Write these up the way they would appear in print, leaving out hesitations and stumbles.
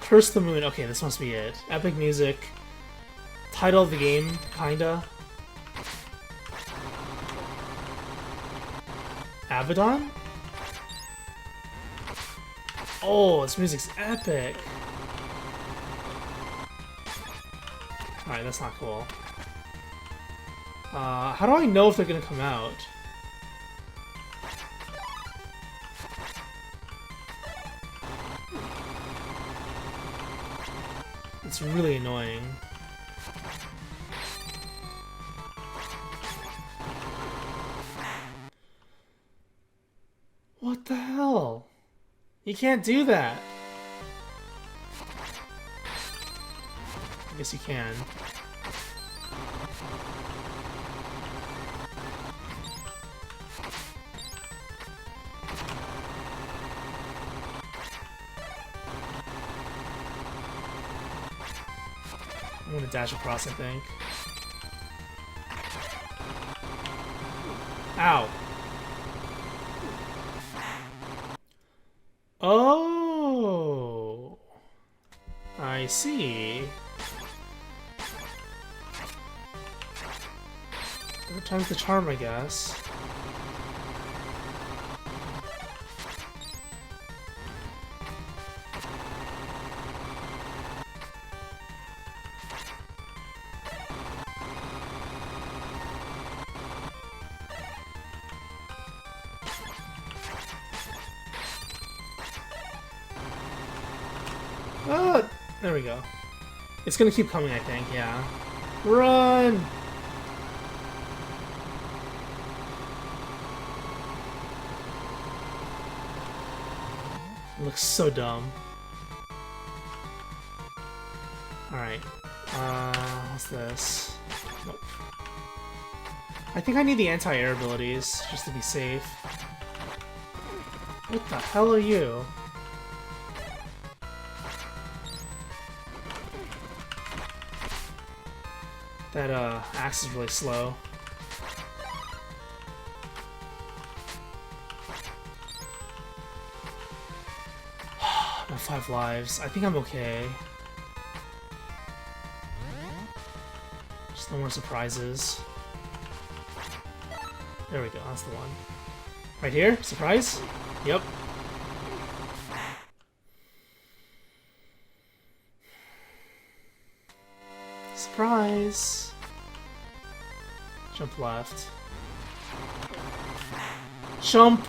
Curse the Moon. Okay, this must be it. Epic music. Title of the game, kinda. Abaddon? Oh, this music's epic. Alright, that's not cool. How do I know if they're gonna come out? It's really annoying. What the hell? You can't do that. I guess you can. I'm gonna dash across, I think. Ow. Oh. I see. Third time's the charm, I guess. Ah, there we go. It's gonna keep coming, I think, yeah. Run! It looks so dumb. Alright. What's this? Nope. I think I need the anti-air abilities, just to be safe. What the hell are you? That, axe is really slow. I have 5 lives. I think I'm okay. Just no more surprises. There we go, that's the one. Right here? Surprise? Yep. Surprise! Jump left. Jump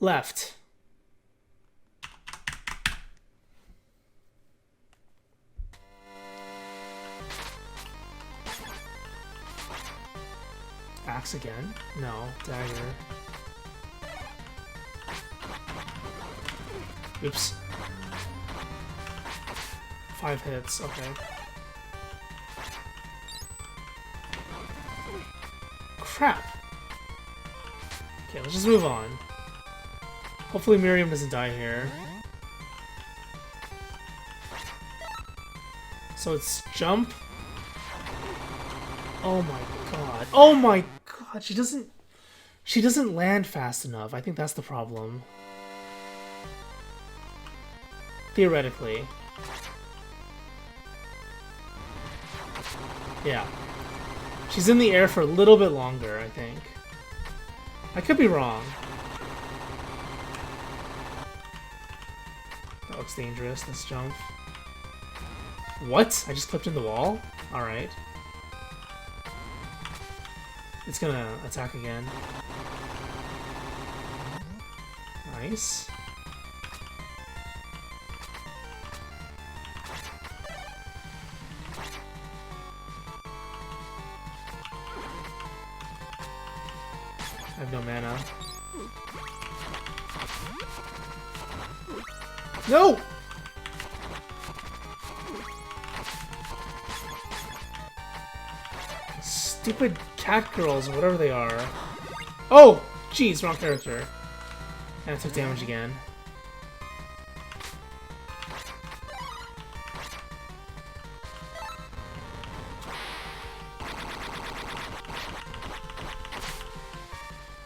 left. Axe again? No. Dagger. Oops. 5 hits, okay. Crap! Okay, let's just move on. Hopefully Miriam doesn't die here. So it's jump. Oh my god. Oh my god, she doesn't land fast enough. I think that's the problem. Theoretically. Yeah. She's in the air for a little bit longer, I think. I could be wrong. That looks dangerous, this jump. What? I just clipped in the wall? Alright. It's gonna attack again. Nice. I have no mana. No! Stupid cat girls, whatever they are. Oh! Jeez, wrong character. And I took damage again.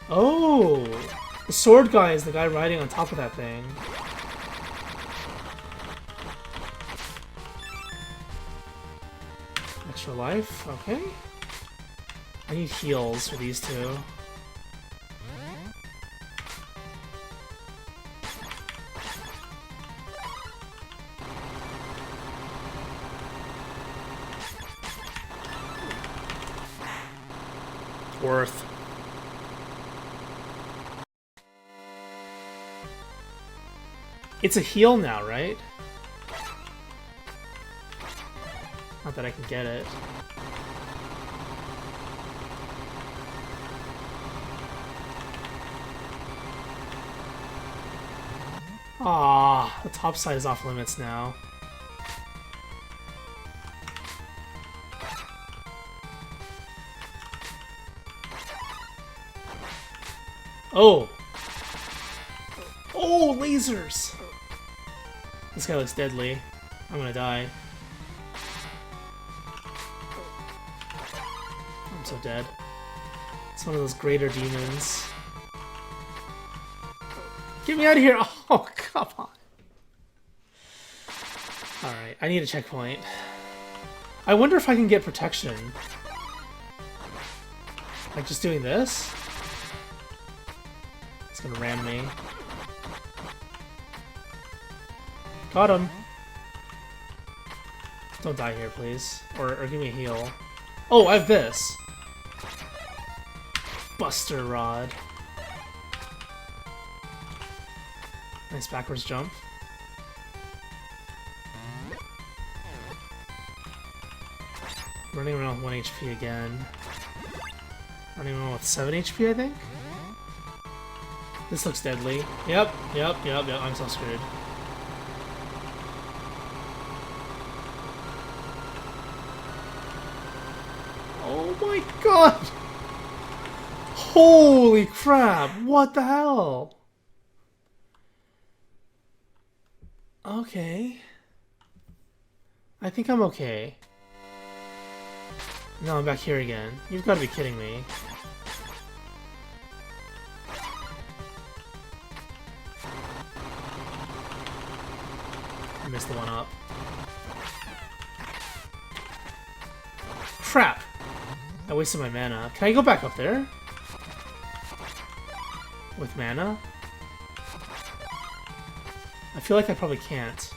Oh! The sword guy is the guy riding on top of that thing. Extra life, okay. I need heals for these two. Worth. It's a heal now, right? Not that I can get it. Ah, the top side is off limits now. Oh! Oh, lasers! This guy looks deadly. I'm gonna die. I'm so dead. It's one of those greater demons. Get me out of here! Oh, come on. Alright, I need a checkpoint. I wonder if I can get protection. Like just doing this? It's gonna ram me. Got him! Don't die here, please. Or give me a heal. Oh, I have this! Buster Rod. Nice backwards jump. Running around with 1 HP again. Running around with 7 HP, I think? This looks deadly. Yep, I'm so screwed. Oh my god! Holy crap! What the hell? Okay. I think I'm okay. No, I'm back here again. You've got to be kidding me. I missed the one up. Crap! I wasted my mana. Can I go back up there? With mana? I feel like I probably can't.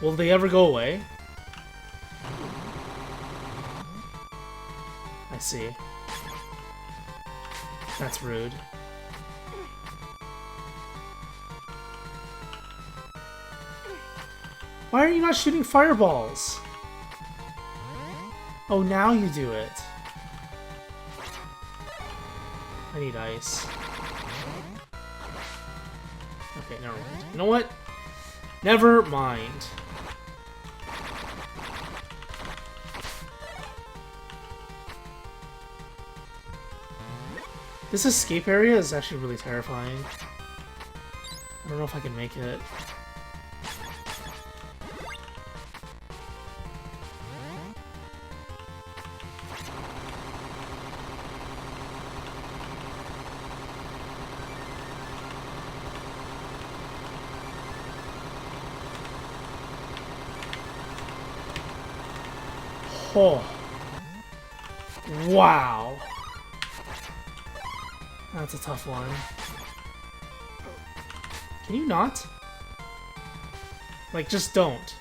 Will they ever go away? I see. That's rude. Why are you not shooting fireballs? Oh, now you do it. I need ice. Okay, never mind. You know what? Never mind. This escape area is actually really terrifying. I don't know if I can make it. Oh. Wow. That's a tough one. Can you not? Like, just don't.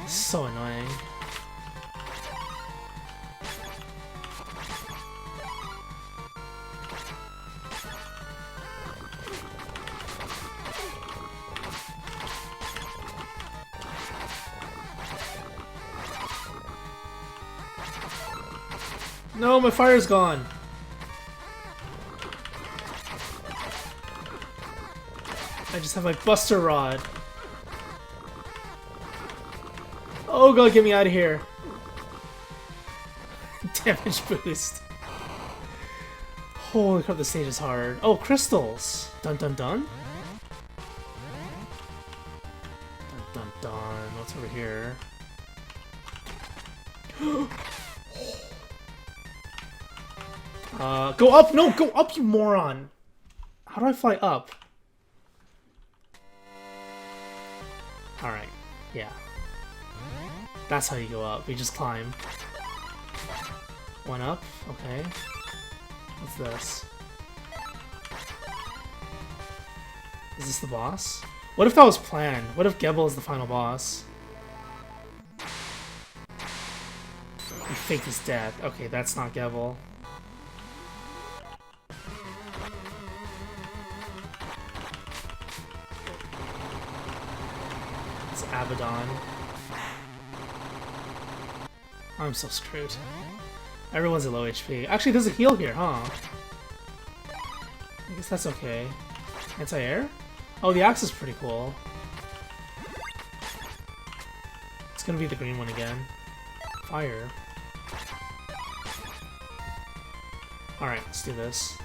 So annoying. No, my fire's gone. I just have my Buster Rod. Oh god, get me out of here. Damage boost. Holy crap, the stage is hard. Oh, crystals. Dun dun dun. Dun dun dun. it's over here. Go up! No, go up, you moron! How do I fly up? Alright, yeah. That's how you go up. You just climb. One up, okay. What's this? Is this the boss? What if that was planned? What if Gebel is the final boss? You faked his death. Okay, that's not Gebel. It's Abaddon. I'm so screwed. Everyone's at low HP. Actually, there's a heal here, huh? I guess that's okay. Anti-air? Oh, the axe is pretty cool. It's gonna be the green one again. Fire. Alright, let's do this.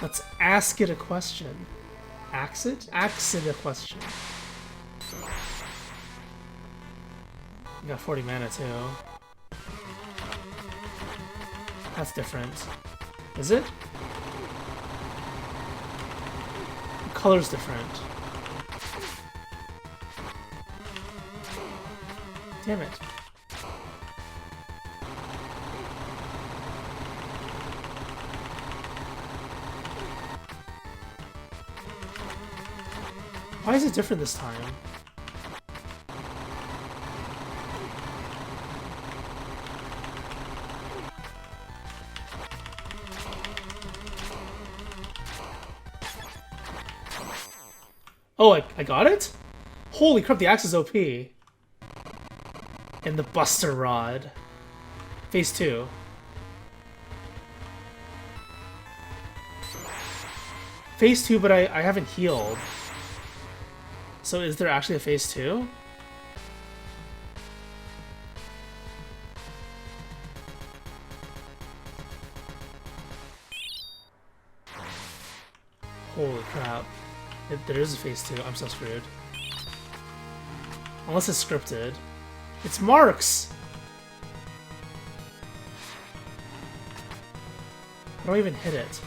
Let's ask it a question. Axe it? Axe it a question. You got 40 mana too. That's different. Is it? The color's different. Damn it. Why is it different this time? Oh, I got it? Holy crap, the axe is OP. And the Buster Rod. Phase 2. Phase 2, but I haven't healed. So is there actually a Phase 2? Holy crap. There is a Phase 2. I'm so screwed. Unless it's scripted. It's Marks! How do I even hit it?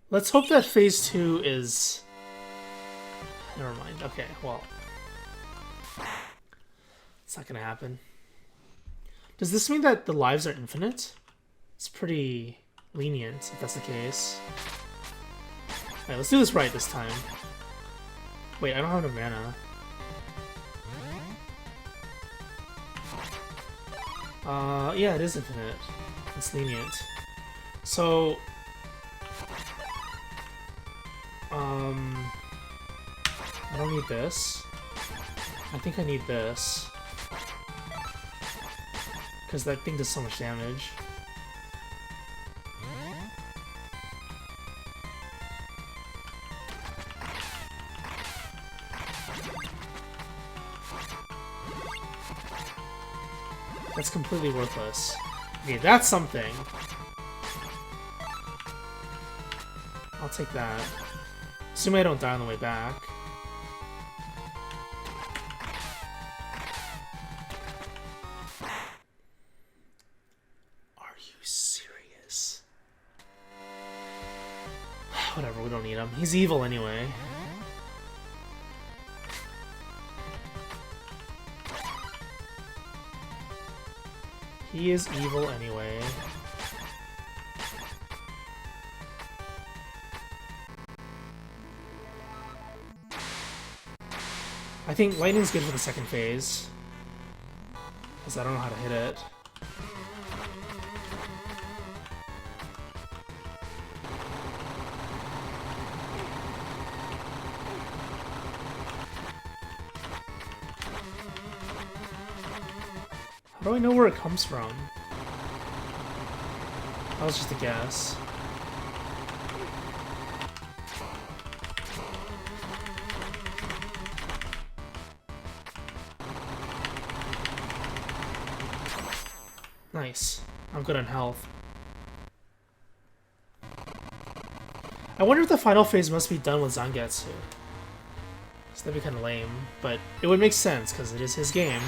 Let's hope that Phase 2 is... Never mind. Okay, well. It's not gonna happen. Does this mean that the lives are infinite? It's pretty lenient, if that's the case. Alright, let's do this right this time. Wait, I don't have enough mana. Yeah, it is infinite. It's lenient. So... I don't need this. I think I need this. Because that thing does so much damage. That's completely worthless. Okay, that's something. I'll take that. Assuming I don't die on the way back. Are you serious? Whatever, we don't need him. He's evil anyway. He is evil anyway. I think lightning's good for the second phase. Because I don't know how to hit it. How do I know where it comes from? That was just a guess. Nice. I'm good on health. I wonder if the final phase must be done with Zangetsu. So that'd be kind of lame, but it would make sense because it is his game.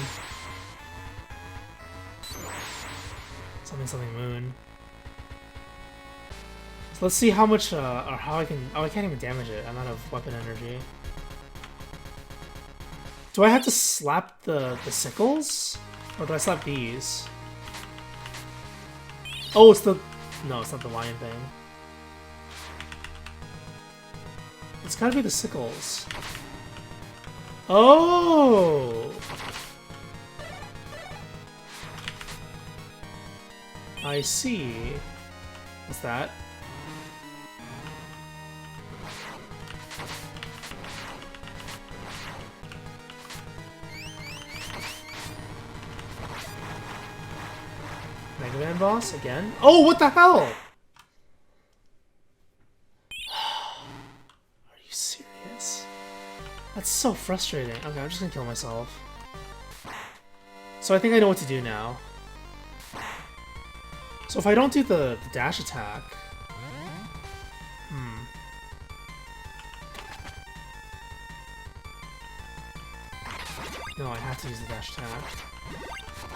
Something moon. So let's see how much, or how I can. Oh, I can't even damage it. I'm out of weapon energy. Do I have to slap the sickles, or do I slap these? Oh, it's the. No, it's not the lion thing. It's gotta be the sickles. Oh! I see. What's that? Mega Man boss again? Oh, what the hell? Are you serious? That's so frustrating. Okay, I'm just gonna kill myself. So I think I know what to do now. So if I don't do the dash attack... No, I have to use the dash attack.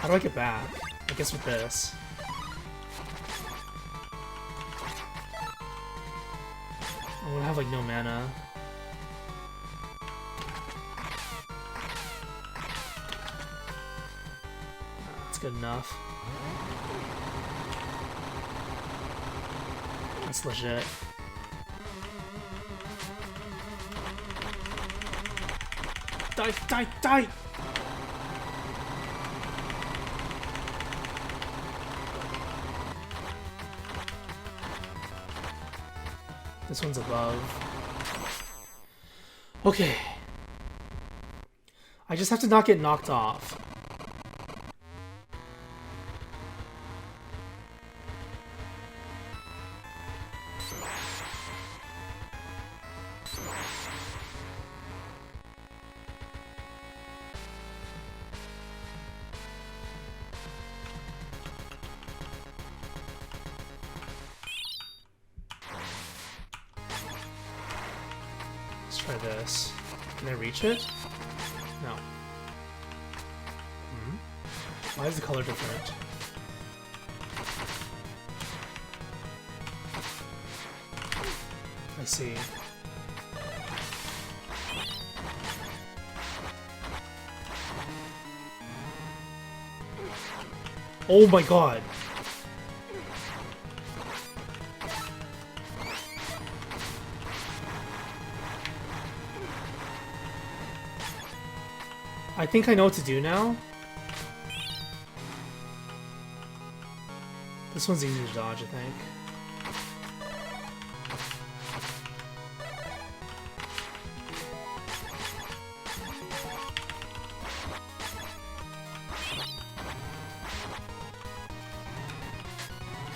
How do I get back? I guess with this. I'm gonna have like no mana. That's good enough. That's legit. Die, die, die! This one's above. Okay. I just have to not get knocked off. Let's try this. Can I reach it? No. Why is the color different? I see. Oh my god! I think I know what to do now. This one's easy to dodge, I think.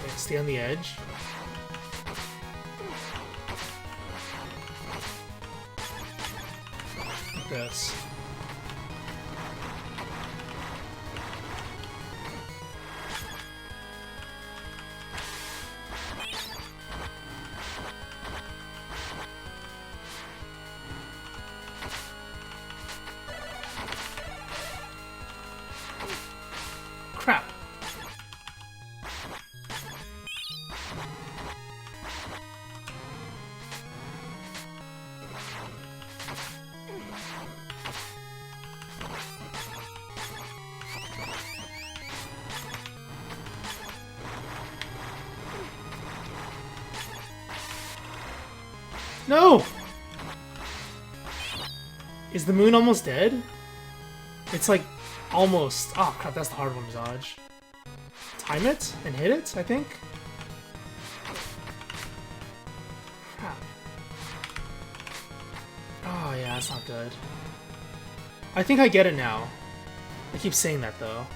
Okay, stay on the edge. Like this. Crap. No! Is the moon almost dead? It's like almost. Oh crap, that's the hard one to dodge. Time it and hit it, I think? Crap. Oh yeah, that's not good. I think I get it now. I keep saying that though.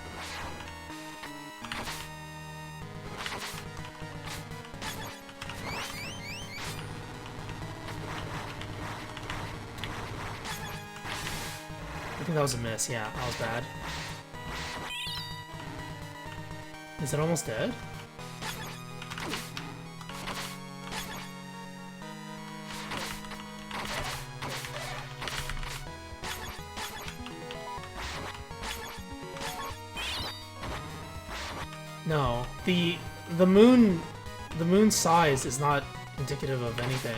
I think that was a miss, yeah, that was bad. Is it almost dead? No, the moon size is not indicative of anything.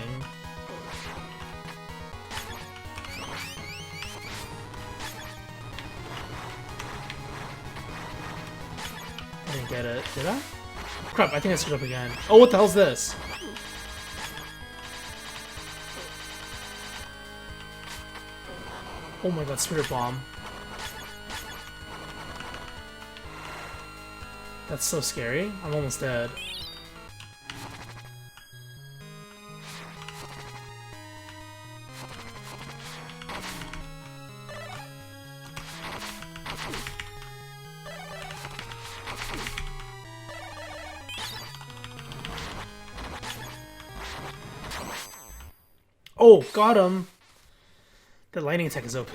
I didn't get it. Did I? Crap, I think I screwed up again. Oh, what the hell's this? Oh my god, Spirit Bomb. That's so scary. I'm almost dead. Oh, got him! The lightning attack is OP.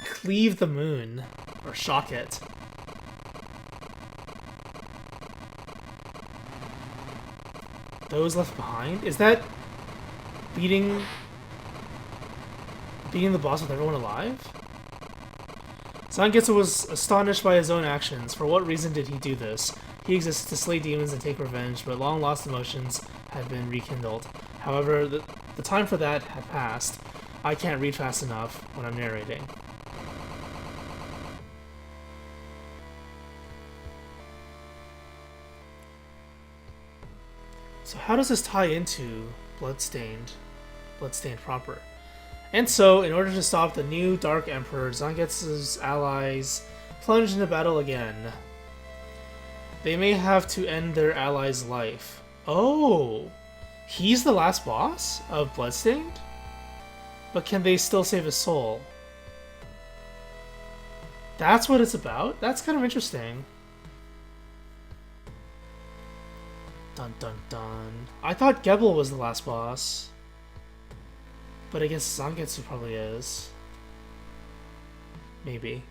Cleave the moon. Or shock it. Those left behind? Is that beating the boss with everyone alive? Zangetsu was astonished by his own actions. For what reason did he do this? He existed to slay demons and take revenge, but long-lost emotions had been rekindled. However, the time for that had passed. I can't read fast enough when I'm narrating. So how does this tie into Bloodstained proper? And so, in order to stop the new Dark Emperor, Zangetsu's allies plunge into battle again. They may have to end their ally's life. Oh! He's the last boss of Bloodstained? But can they still save his soul? That's what it's about? That's kind of interesting. Dun dun dun. I thought Gebel was the last boss. But I guess Zangetsu probably is. Maybe.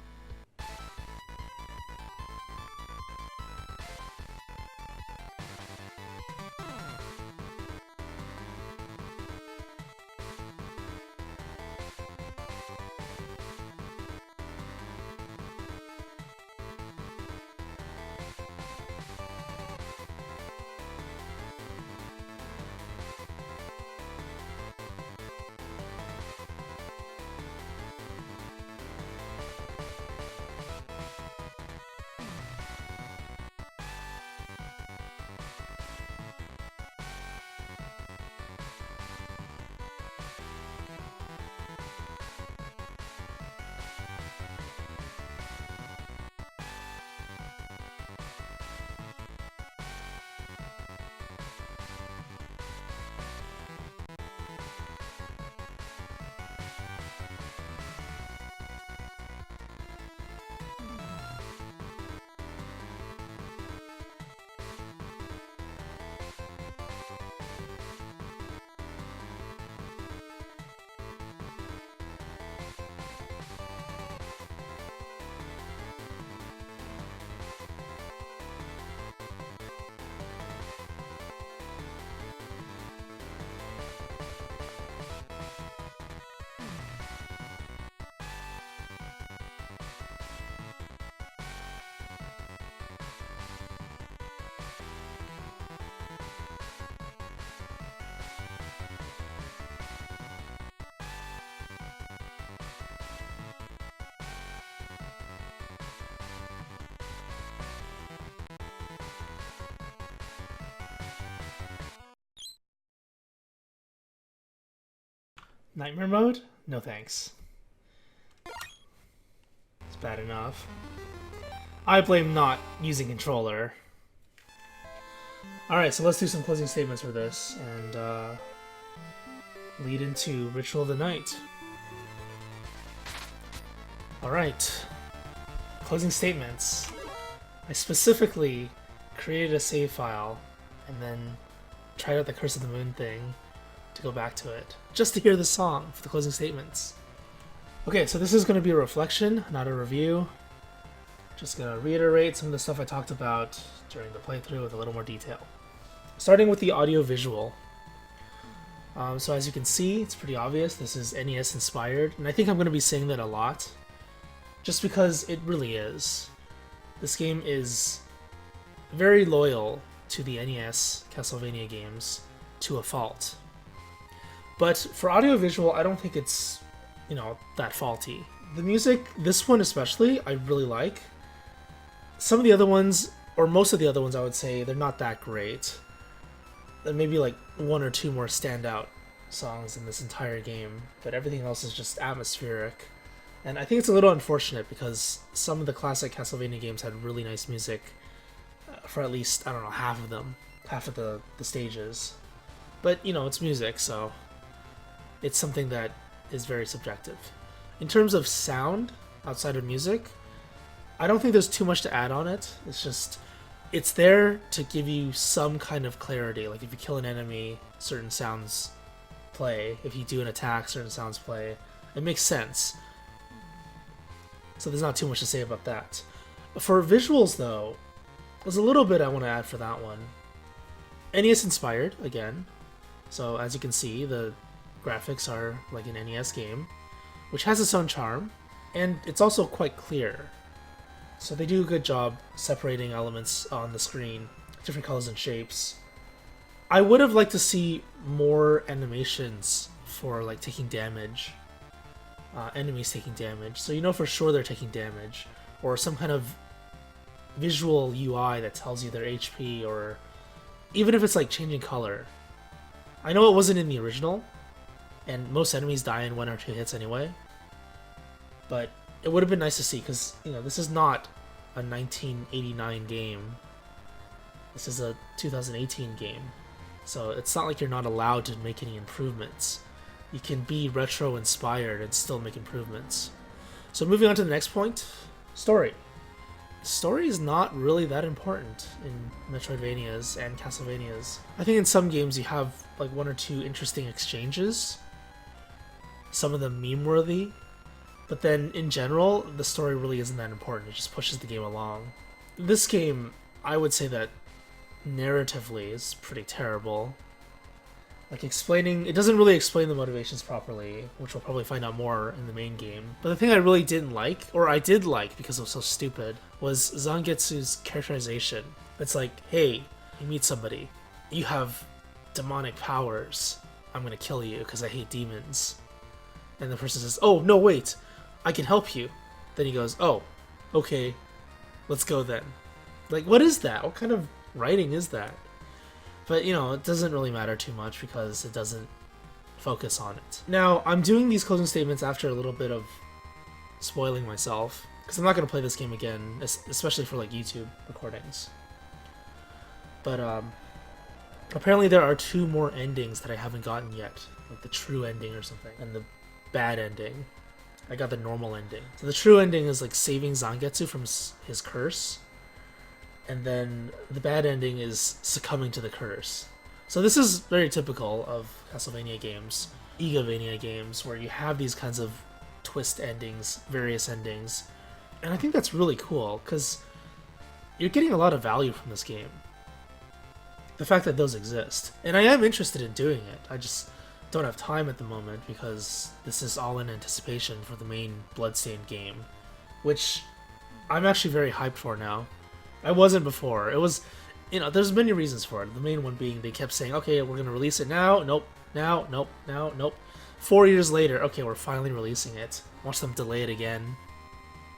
Nightmare mode? No thanks. It's bad enough. I blame not using controller. Alright, so let's do some closing statements for this, and lead into Ritual of the Night. Alright. Closing statements. I specifically created a save file, and then tried out the Curse of the Moon thing to go back to it, just to hear the song for the closing statements. Okay, so this is going to be a reflection, not a review. Just going to reiterate some of the stuff I talked about during the playthrough with a little more detail. Starting with the audio-visual. So as you can see, it's pretty obvious this is NES inspired, and I think I'm going to be saying that a lot, just because it really is. This game is very loyal to the NES Castlevania games to a fault. But for audiovisual, I don't think it's, that faulty. The music, this one especially, I really like. Some of the other ones, or most of the other ones, I would say, they're not that great. There may be like one or two more standout songs in this entire game, but everything else is just atmospheric. And I think it's a little unfortunate because some of the classic Castlevania games had really nice music for at least, I don't know, half of them, half of the stages. But, it's music, so it's something that is very subjective. In terms of sound, outside of music, I don't think there's too much to add on it. It's there to give you some kind of clarity. Like if you kill an enemy, certain sounds play. If you do an attack, certain sounds play. It makes sense. So there's not too much to say about that. For visuals, though, there's a little bit I want to add for that one. NES inspired, again. So as you can see, the graphics are like an NES game, which has its own charm, and it's also quite clear. So they do a good job separating elements on the screen, different colors and shapes. I would have liked to see more animations for like taking damage. Enemies taking damage, so for sure they're taking damage, or some kind of visual UI that tells you their HP, or even if it's like changing color. I know it wasn't in the original, and most enemies die in 1 or 2 hits anyway, but it would have been nice to see, because this is not a 1989 game. This is a 2018 game, so it's not like you're not allowed to make any improvements. You can be retro inspired and still make improvements. So moving on to the next point, story. Story is not really that important in Metroidvanias and Castlevanias. I think in some games you have like 1 or 2 interesting exchanges, some of them meme-worthy, but then in general, the story really isn't that important. It just pushes the game along. This game, I would say that narratively is pretty terrible. Like it doesn't really explain the motivations properly, which we'll probably find out more in the main game. But the thing I really didn't like, or I did like because it was so stupid, was Zangetsu's characterization. It's like, hey, you meet somebody, you have demonic powers, I'm gonna kill you because I hate demons. And the person says, oh, no, wait, I can help you. Then he goes, oh, okay, let's go then. Like, what is that? What kind of writing is that? But, it doesn't really matter too much because it doesn't focus on it. Now, I'm doing these closing statements after a little bit of spoiling myself, because I'm not going to play this game again, especially for, like, YouTube recordings. But, apparently there are 2 more endings that I haven't gotten yet, like the true ending or something, and the bad ending. I got the normal ending. So the true ending is, like, saving Zangetsu from his curse, and then the bad ending is succumbing to the curse. So this is very typical of Castlevania games, Igavania games, where you have these kinds of twist endings, various endings. And I think that's really cool, because you're getting a lot of value from this game. The fact that those exist. And I am interested in doing it, I just don't have time at the moment, because this is all in anticipation for the main Bloodstained game, which I'm actually very hyped for now. I wasn't before. It was, there's many reasons for it. The main one being they kept saying, okay, we're going to release it now. Nope. Now. Nope. Now. Nope. 4 years later, okay, we're finally releasing it. Watch them delay it again.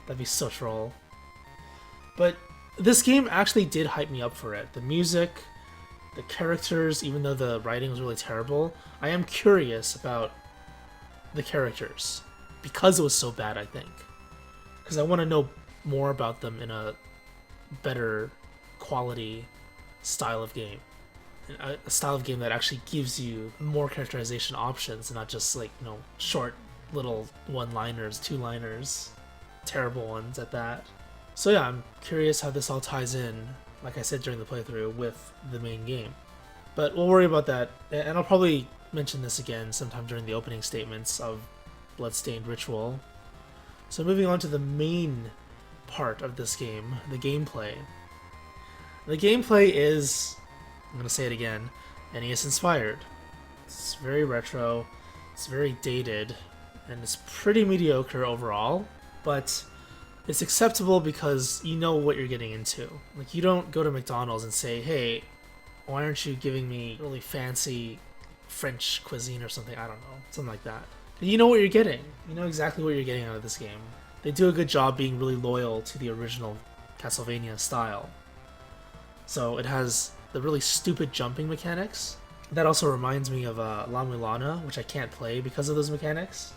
That'd be so troll. But this game actually did hype me up for it. The music, the characters, even though the writing was really terrible, I am curious about the characters. Because it was so bad, I think. Because I want to know more about them in a better quality style of game, a style of game that actually gives you more characterization options and not just like short little 1-liners, 2-liners, terrible ones at that. So yeah, I'm curious how this all ties in, like I said during the playthrough, with the main game. But we'll worry about that, and I'll probably mention this again sometime during the opening statements of Bloodstained Ritual. So moving on to the main part of this game, the gameplay. The gameplay is, I'm going to say it again, NES inspired. It's very retro, it's very dated, and it's pretty mediocre overall, but It's acceptable because you know what you're getting into. Like, you don't go to McDonald's and say, hey, why aren't you giving me really fancy French cuisine or something? I don't know. Something like that. You know what you're getting. You know exactly what you're getting out of this game. They do a good job being really loyal to the original Castlevania style. So it has the really stupid jumping mechanics. That also reminds me of La Mulana, which I can't play because of those mechanics.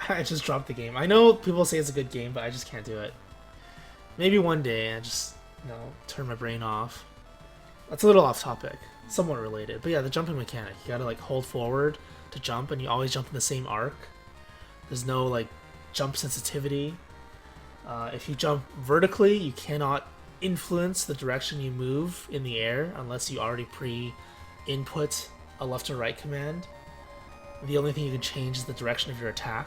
I just dropped the game. I know people say it's a good game, but I just can't do it. Maybe one day I just, turn my brain off. That's a little off topic. Somewhat related. But yeah, the jumping mechanic. You gotta like hold forward to jump, and you always jump in the same arc. There's no like jump sensitivity. If you jump vertically, you cannot influence the direction you move in the air unless you already pre-input a left or right command. The only thing you can change is the direction of your attack.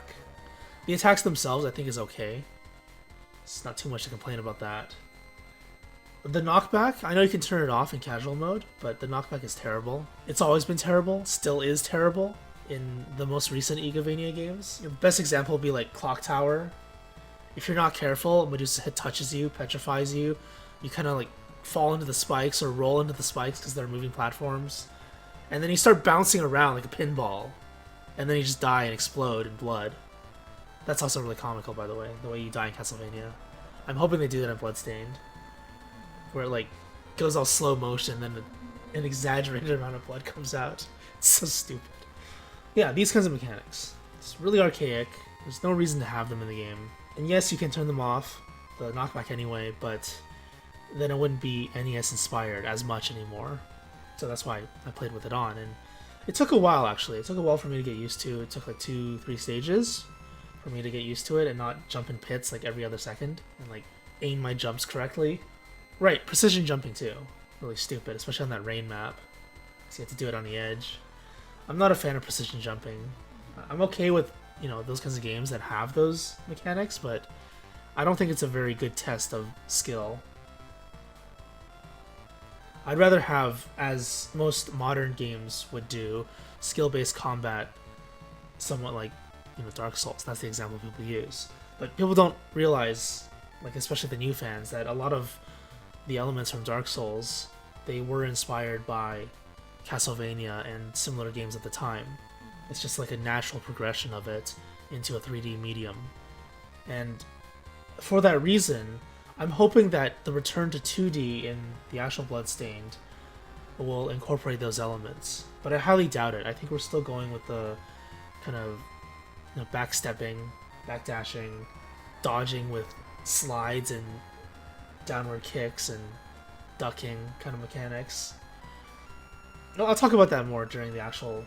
The attacks themselves, I think, is okay. It's not too much to complain about that. The knockback, I know you can turn it off in casual mode, but the knockback is terrible. It's always been terrible, still is terrible in the most recent Igavania games. The best example would be like Clock Tower. If you're not careful, Medusa hit touches you, petrifies you, you kind of like fall into the spikes or roll into the spikes because they're moving platforms. And then you start bouncing around like a pinball. And then you just die and explode in blood. That's also really comical, by the way you die in Castlevania. I'm hoping they do that in Bloodstained. Where it like goes all slow motion, then an exaggerated amount of blood comes out. It's so stupid. Yeah, these kinds of mechanics. It's really archaic. There's no reason to have them in the game. And yes, you can turn them off, the knockback anyway, but then it wouldn't be NES inspired as much anymore. So that's why I played with it on. And it took a while, actually. It took a while for me to get used to. It took like 2-3 stages for me to get used to it and not jump in pits like every other second and like aim my jumps correctly. Right, precision jumping too. Really stupid, especially on that rain map. So you have to do it on the edge. I'm not a fan of precision jumping. I'm okay with, those kinds of games that have those mechanics, but I don't think it's a very good test of skill. I'd rather have, as most modern games would do, skill-based combat, somewhat like, Dark Souls. That's the example people use. But people don't realize, like especially the new fans, that a lot of the elements from Dark Souls, they were inspired by Castlevania and similar games at the time. It's just like a natural progression of it into a 3D medium. And for that reason, I'm hoping that the return to 2D in the actual Bloodstained will incorporate those elements. But I highly doubt it. I think we're still going with the kind of backstepping, backdashing, dodging with slides and downward kicks and ducking kind of mechanics. I'll talk about that more during the actual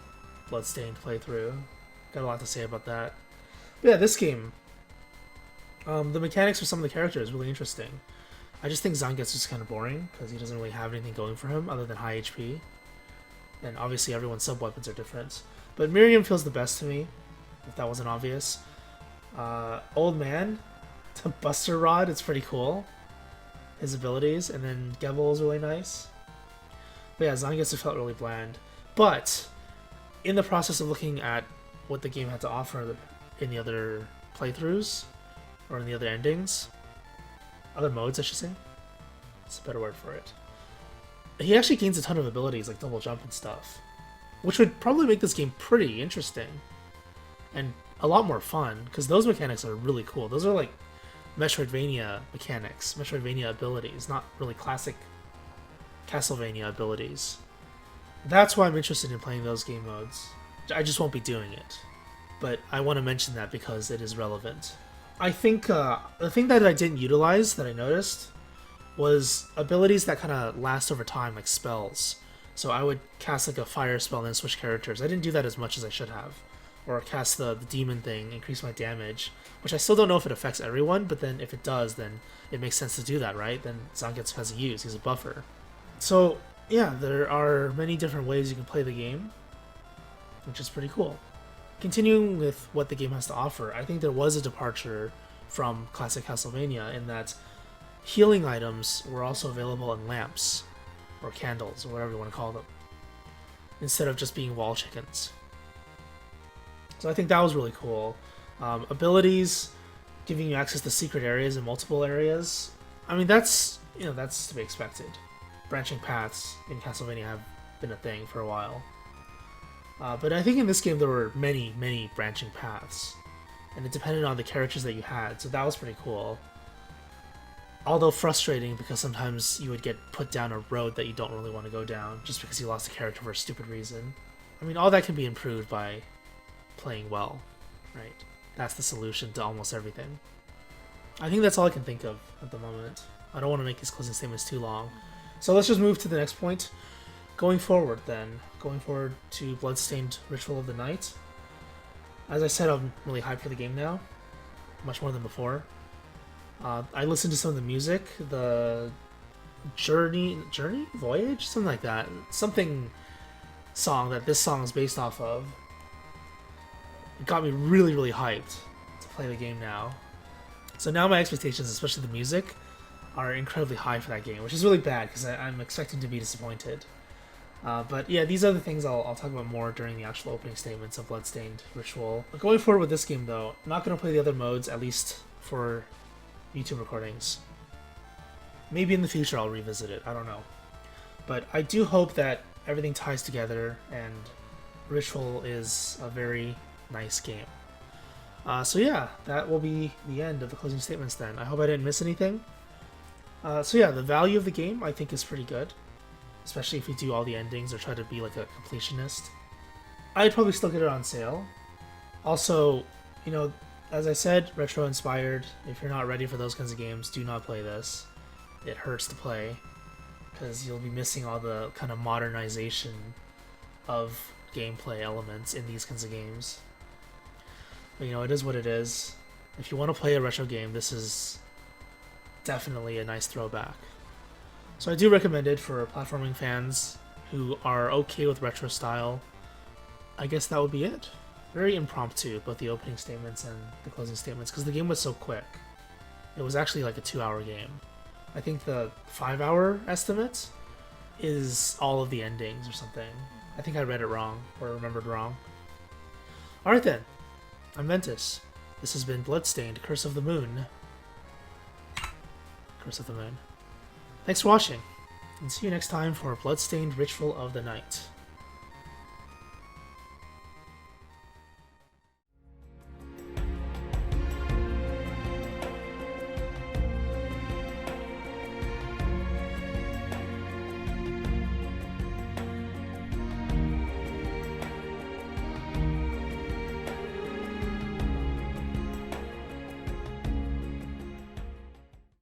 Bloodstained playthrough. Got a lot to say about that. But yeah, this game, the mechanics for some of the characters are really interesting. I just think Zangetsu is kind of boring because he doesn't really have anything going for him other than high HP. And obviously everyone's sub-weapons are different. But Miriam feels the best to me, if that wasn't obvious. Old Man, the Buster Rod, it's pretty cool. His abilities, and then Gebel is really nice. But yeah, Zangetsu felt really bland. But in the process of looking at what the game had to offer in the other playthroughs, or in the other endings, other modes I should say, that's a better word for it, he actually gains a ton of abilities like double jump and stuff, which would probably make this game pretty interesting and a lot more fun, because those mechanics are really cool. Those are like Metroidvania mechanics, Metroidvania abilities, not really classic Castlevania abilities. That's why I'm interested in playing those game modes. I just won't be doing it, but I want to mention that because it is relevant. I think the thing that I didn't utilize that I noticed was abilities that kind of last over time, like spells. So I would cast like a fire spell and then switch characters. I didn't do that as much as I should have. Or cast the demon thing, increase my damage, which I still don't know if it affects everyone, but then if it does, then it makes sense to do that, right? Then Zangetsu has a use, he's a buffer. So yeah, there are many different ways you can play the game, which is pretty cool. Continuing with what the game has to offer, I think there was a departure from classic Castlevania in that healing items were also available in lamps, or candles, or whatever you want to call them, instead of just being wall chickens. So I think that was really cool. Abilities, giving you access to secret areas in multiple areas. I mean, that's that's to be expected. Branching paths in Castlevania have been a thing for a while. But I think in this game there were many branching paths, and it depended on the characters that you had, so that was pretty cool. Although frustrating because sometimes you would get put down a road that you don't really want to go down just because you lost a character for a stupid reason. I mean, all that can be improved by playing well, right? That's the solution to almost everything. I think that's all I can think of at the moment. I don't want to make these closing statements too long. So let's just move to the next point. Going forward then. Going forward to Bloodstained Ritual of the Night. As I said, I'm really hyped for the game now. Much more than before. I listened to some of the music. The Journey? Voyage? Something like that. Something song that this song is based off of. It got me really hyped to play the game now. So now my expectations, especially the music, are incredibly high for that game, which is really bad because I'm expecting to be disappointed. But yeah, these are the things I'll talk about more during the actual opening statements of Bloodstained Ritual. But going forward with this game though, I'm not going to play the other modes, at least for YouTube recordings. Maybe in the future I'll revisit it, I don't know. But I do hope that everything ties together and Ritual is a very nice game. So yeah, that will be the end of the closing statements then. I hope I didn't miss anything. So yeah, the value of the game I think is pretty good. Especially if you do all the endings or try to be like a completionist. I'd probably still get it on sale. Also, as I said, retro inspired. If you're not ready for those kinds of games, do not play this. It hurts to play because you'll be missing all the kind of modernization of gameplay elements in these kinds of games. But it is what it is. If you want to play a retro game, this is definitely a nice throwback. So I do recommend it for platforming fans who are okay with retro style. I guess that would be it. Very impromptu, both the opening statements and the closing statements, because the game was so quick. It was actually like a 2-hour game. I think the 5-hour estimate is all of the endings or something. I think I read it wrong, or remembered wrong. Alright then, I'm Ventus. This has been Bloodstained, Curse of the Moon. Curse of the Moon. Thanks for watching, and see you next time for Bloodstained Ritual of the Night.